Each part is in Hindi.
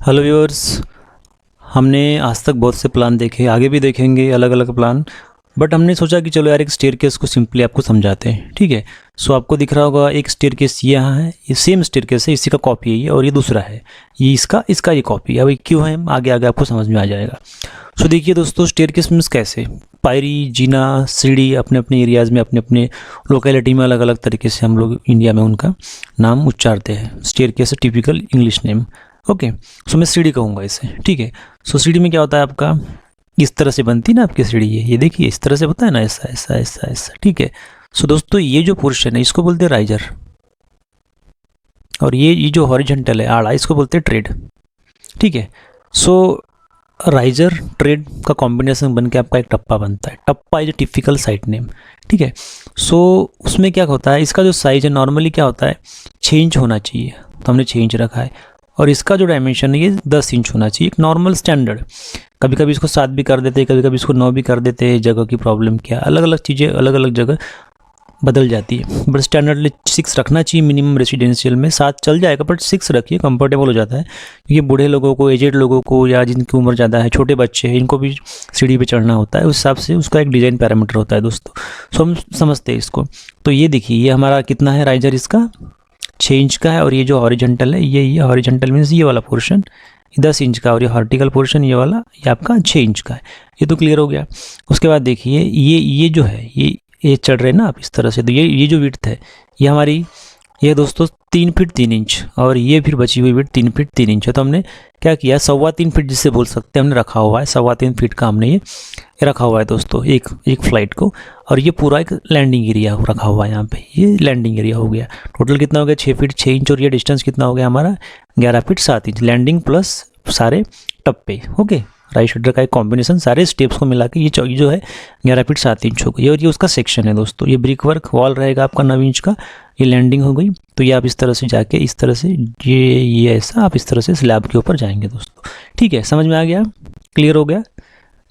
Hello viewers. हमने आज तक बहुत से प्लान देखे, आगे भी देखेंगे अलग अलग प्लान। बट हमने सोचा कि चलो यार एक स्टेयरकेस को सिंपली आपको समझाते हैं। ठीक है। सो आपको दिख रहा होगा एक स्टेयरकेस ये यहाँ है, ये सेम स्टेयरकेस है, इसी का कॉपी है ये, और ये दूसरा है ये इसका ये कॉपी है। अभी क्यों है आगे आगे आपको समझ में आ जाएगा। सो देखिए दोस्तों, स्टेयरकेस मीन्स कैसे पायरी, जीना, सीढ़ी अपने अपने एरियाज़ में, अपने अपने लोकेलिटी में अलग अलग तरीके से हम लोग इंडिया में उनका नाम उच्चारते हैं। Staircase typical English name. Okay. So मैं सीढ़ी कहूँगा इसे। ठीक है। सो सीढ़ी में क्या होता है आपका, इस तरह से बनती है ना आपकी सीढ़ी, ये देखिए इस तरह से होता है ना, ऐसा ऐसा ऐसा ऐसा। ठीक है। सो दोस्तों ये जो पोर्शन है इसको बोलते हैं राइजर, और ये जो हॉरिजॉन्टल है आड़ा, इसको बोलते हैं ट्रेड। ठीक है। सो राइजर ट्रेड का कॉम्बिनेशन बन के आपका एक टप्पा बनता है। टप्पा is a typical site name. ठीक है। सो उसमें क्या होता है, इसका जो साइज है नॉर्मली क्या होता है 6 इंच होना चाहिए, तो हमने 6 इंच रखा है। और इसका जो डायमेंशन है ये 10 इंच होना चाहिए, एक नॉर्मल स्टैंडर्ड। कभी कभी इसको 7 भी कर देते हैं, कभी कभी इसको 9 भी कर देते हैं। जगह की प्रॉब्लम क्या, अलग अलग चीज़ें अलग अलग जगह बदल जाती है। बट स्टैंडर्डली 6 रखना चाहिए मिनिमम। रेसिडेंशियल में 7 चल जाएगा, बट 6 रखिए, कंफर्टेबल हो जाता है। क्योंकि बूढ़े लोगों को, एजेड लोगों को, या जिनकी उम्र ज़्यादा है, छोटे बच्चे हैं, इनको भी सीढ़ी पे चढ़ना होता है। उस हिसाब से उसका एक डिज़ाइन पैरामीटर होता है दोस्तों। सो हम समझते हैं इसको। तो ये देखिए ये हमारा कितना है राइजर, इसका 6 इंच का है। और ये जो हॉरिजॉन्टल है ये हॉरिजॉन्टल मीन्स ये वाला पोर्शन 10 इंच का, और ये वर्टिकल पोर्शन ये वाला ये आपका 6 इंच का है। ये तो क्लियर हो गया। उसके बाद देखिए ये जो है ये चढ़ रहे हैं ना आप इस तरह से, तो ये जो विड्थ है ये हमारी, ये दोस्तों 3 फीट 3 इंच, और ये फिर बची हुई विड्थ 3 फीट 3 इंच है। तो हमने क्या किया, 3.25 फीट जिससे बोल सकते हैं, हमने रखा हुआ है 3.25 फीट का हमने ये रखा हुआ है दोस्तों एक फ्लाइट को। और ये पूरा एक लैंडिंग एरिया रखा हुआ है यहाँ पे, ये लैंडिंग एरिया हो गया। टोटल कितना हो गया 6 फीट 6 इंच, और ये डिस्टेंस कितना हो गया हमारा 11 फीट 7 इंच। लैंडिंग प्लस सारे टप्पे। ओके। राइट शोल्डर का एक कॉम्बिनेशन, सारे स्टेप्स को मिला के ये जो है 11 फीट 7 इंच हो गई। और ये उसका सेक्शन है दोस्तों। ये ब्रिक वर्क वॉल रहेगा आपका 9 इंच का। ये लैंडिंग हो गई। तो ये आप इस तरह से जाके इस तरह से ये ऐसा आप इस तरह से स्लैब के ऊपर जाएंगे दोस्तों। ठीक है, समझ में आ गया, क्लियर हो गया।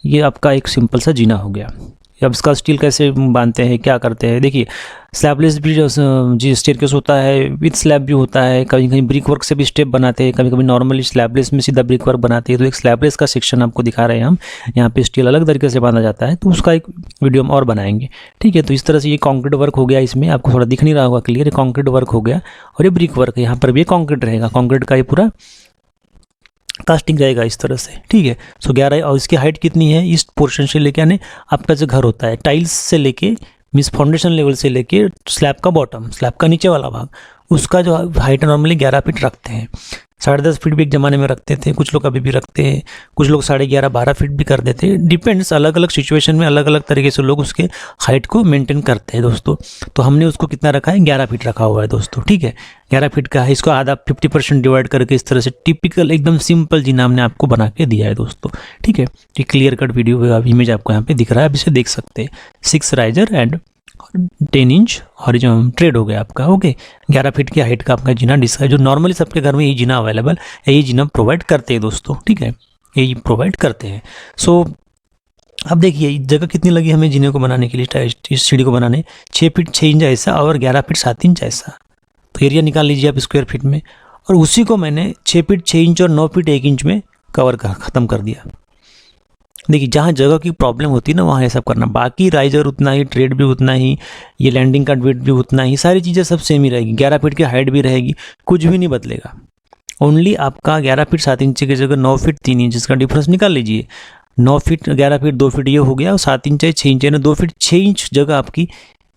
ये आपका एक सिंपल सा जीना हो गया। अब इसका स्टील कैसे बांधते हैं, क्या करते हैं, देखिए स्लैबलेस भी जी स्टेयरकेस होता है, विथ स्लैब भी होता है। कहीं कहीं ब्रिक वर्क से भी स्टेप बनाते हैं, कभी कभी नॉर्मली स्लैबलेस में सीधा ब्रिक वर्क बनाते हैं। तो एक स्लैबलेस का सेक्शन आपको दिखा रहे हैं हम, यहाँ पे स्टील अलग तरीके से बांधा जाता है, तो उसका एक वीडियो हम और बनाएंगे। ठीक है। तो इस तरह से ये कॉन्क्रीट वर्क हो गया, इसमें आपको थोड़ा दिख नहीं रहा होगा क्लियर, ये कॉन्क्रीट वर्क हो गया। और ये ब्रिक वर्क है, यहाँ पर भी कॉन्क्रीट रहेगा, कॉन्क्रीट का ये पूरा कास्टिंग जाएगा इस तरह से। ठीक है। सो 11, और इसकी हाइट कितनी है इस पोर्शन से लेके, यानी आपका जो घर होता है टाइल्स से लेके मीन्स फाउंडेशन लेवल से लेके स्लैब का बॉटम, स्लैब का नीचे वाला भाग, उसका जो हाइट नॉर्मली 11 फीट रखते हैं। 10.5 फीट भी एक ज़माने में रखते थे, कुछ लोग अभी भी रखते हैं, कुछ लोग 11.5 12 फीट भी कर देते हैं। डिपेंड्स, अलग अलग सिचुएशन में अलग अलग तरीके से लोग उसके हाइट को मेंटेन करते हैं दोस्तों। तो हमने उसको कितना रखा है 11 फीट रखा हुआ है दोस्तों। ठीक है। 11 फीट का है, इसको आधा 50% डिवाइड करके इस तरह से टिपिकल एकदम सिंपल जी नाम ने आपको बना के दिया है दोस्तों। ठीक है। ये क्लियर कट वीडियो इमेज आपको यहाँ पे दिख रहा है, अब इसे देख सकते हैं। 6 riser and 10 inch horizontal trade हो गया आपका। ओके। 11 फीट की हाइट का आपका जीना डिस्क है, जो नॉर्मली सबके घर में यही जीना अवेलेबल है, यही जीना प्रोवाइड करते हैं दोस्तों। ठीक है, यही प्रोवाइड करते हैं। सो अब देखिए जगह कितनी लगी हमें जीने को बनाने के लिए, इस सीढ़ी को बनाने 6 फीट 6 इंच ऐसा और 11 फीट 7 इंच ऐसा। तो एरिया निकाल लीजिए आप स्क्वायर फीट में, और उसी को मैंने 6 फीट 6 इंच और 9 फीट 1 इंच में कवर कर ख़त्म कर दिया। देखिए जहाँ जगह की प्रॉब्लम होती है ना वहाँ ये सब करना, बाकी राइजर उतना ही, ट्रेड भी उतना ही, ये लैंडिंग का वेट भी उतना ही, सारी चीज़ें सब सेम ही रहेगी। 11 फीट की हाइट भी रहेगी, कुछ भी नहीं बदलेगा। ओनली आपका 11 फीट 7 इंच की जगह 9 फीट 3 इंच इसका डिफरेंस निकाल लीजिए। 9 फीट 11 फीट 2 फीट ये हो गया, और 7 इंच है 6 इंच है ना, 2 फीट 6 इंच जगह आपकी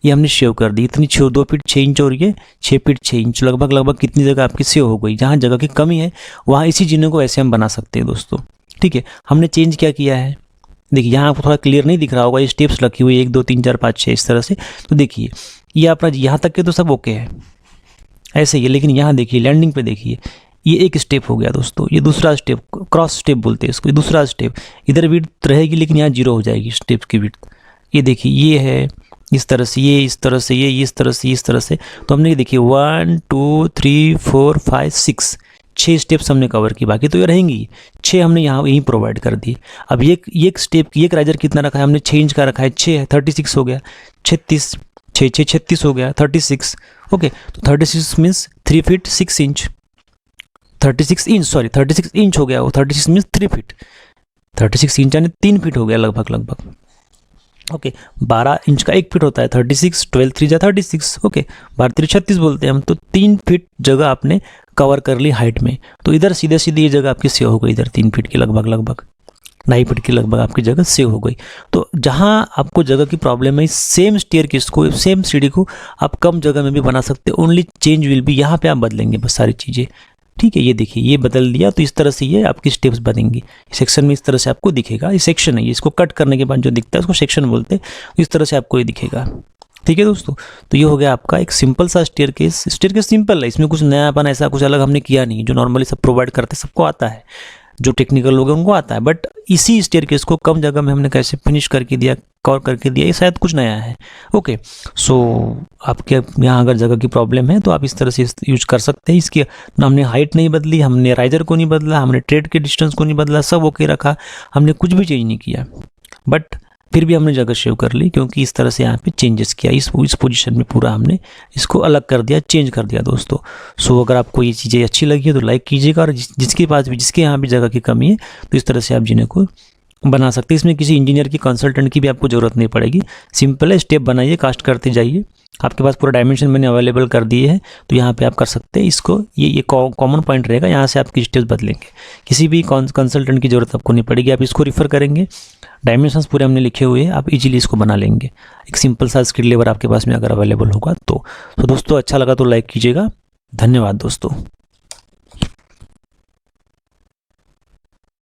ये हमने सेव कर दी। इतनी 2 फीट 6 इंच और ये 6 फीट 6 इंच, लगभग कितनी जगह आपकी सेव हो गई। जहाँ जगह की कमी है वहाँ इसी जीने को ऐसे हम बना सकते हैं दोस्तों। ठीक है। हमने चेंज क्या किया है, देखिए यहाँ आपको थोड़ा क्लियर नहीं दिख रहा होगा, ये स्टेप्स रखी हुई 1 2 3 4 5 6 इस तरह से। तो देखिए ये अपना यहाँ तक के तो सब ओके है ऐसे ही है, लेकिन यहाँ देखिए लैंडिंग पे देखिए ये एक स्टेप हो गया दोस्तों, ये दूसरा स्टेप, क्रॉस स्टेप बोलते हैं इसको, ये दूसरा स्टेप। इधर विड्थ रहेगी लेकिन यहाँ 0 हो जाएगी स्टेप की विड्थ। ये देखिए ये है इस तरह से, ये इस तरह से, ये इस तरह से, इस तरह से। तो हमने देखिए 1 2 3 4 5 6 6 स्टेप्स हमने कवर की, बाकी तो ये रहेंगी 6 हमने यहाँ यहीं प्रोवाइड कर दी। अब ये एक स्टेप की एक राइजर कितना रखा है हमने, 6 इंच का रखा है, 6 है 36 हो गया, 36 6 6 36 हो गया 36। ओके। तो 36 means 3 feet 6 inch, 36 inch, sorry 36 inch हो गया, वो 36 मीन्स 3 फीट, 36 इंच यानी 3 फीट हो गया लगभग। ओके 12 इंच का 1 फीट होता है 36, 12 3 जा 36, ओके 12 3 36 बोलते हैं हम। तो 3 फीट जगह आपने कवर कर ली हाइट में, तो इधर सीधे सीधे ये जगह आपकी सेव हो गई, इधर 3 फीट की लगभग 2.5 फीट की लगभग आपकी जगह सेव हो गई। तो जहाँ आपको जगह की प्रॉब्लम है, सेम स्टेयरकेस को, सेम सीढ़ी को आप कम जगह में भी बना सकते हो, ओनली चेंज विल बी, यहाँ पे आप बदलेंगे बस सारी चीज़ें, ठीक है। ये देखिए ये बदल दिया, तो इस तरह से ये आपकी स्टेप्स बनेंगी। सेक्शन में इस तरह से आपको दिखेगा, ये सेक्शन है, ये इसको कट करने के बाद जो दिखता है उसको सेक्शन बोलते हैं, इस तरह से आपको ये दिखेगा, ठीक है दोस्तों। तो ये हो गया आपका एक सिंपल सा स्टेयरकेस सिंपल है, इसमें कुछ नयापन ऐसा कुछ अलग हमने किया नहीं, जो नॉर्मली सब प्रोवाइड करते सबको आता है, जो टेक्निकल लोग हैं उनको आता है, बट इसी स्टेयरकेस को कम जगह में हमने कैसे फिनिश करके दिया, कवर करके दिया, ये शायद कुछ नया है। ओके सो आपके यहाँ अगर जगह की प्रॉब्लम है तो आप इस तरह से यूज कर सकते हैं। इसकी हमने हाइट नहीं बदली, हमने राइजर को नहीं बदला, हमने ट्रेड के डिस्टेंस को नहीं बदला, सब ओके रखा, हमने कुछ भी चेंज नहीं किया, बट फिर भी हमने जगह सेव कर ली, क्योंकि इस तरह से यहाँ पे चेंजेस किया, इस पोजीशन में पूरा हमने इसको अलग कर दिया, चेंज कर दिया दोस्तों। सो अगर आपको ये चीज़ें अच्छी लगी है तो लाइक कीजिएगा, और जिसके पास भी, जिसके यहाँ भी जगह की कमी है, तो इस तरह से आप जिन्हें को बना सकते हैं। इसमें किसी इंजीनियर की, कंसल्टेंट की भी आपको ज़रूरत नहीं पड़ेगी, सिंपल है, स्टेप बनाइए, कास्ट करते जाइए, आपके पास पूरा डायमेंशन मैंने अवेलेबल कर दिए हैं, तो यहाँ पे आप कर सकते हैं इसको। ये कॉमन पॉइंट रहेगा, यहाँ से आपकी स्टेप्स बदलेंगे, किसी भी कंसल्टेंट की ज़रूरत आपको नहीं पड़ेगी, आप इसको रिफ़र करेंगे, डायमेंशंस पूरे हमने लिखे हुए हैं, आप इजीली इसको बना लेंगे, एक सिंपल सा स्किल लेवर आपके पास में अगर अवेलेबल होगा तो। दोस्तों अच्छा लगा तो लाइक कीजिएगा, धन्यवाद दोस्तों।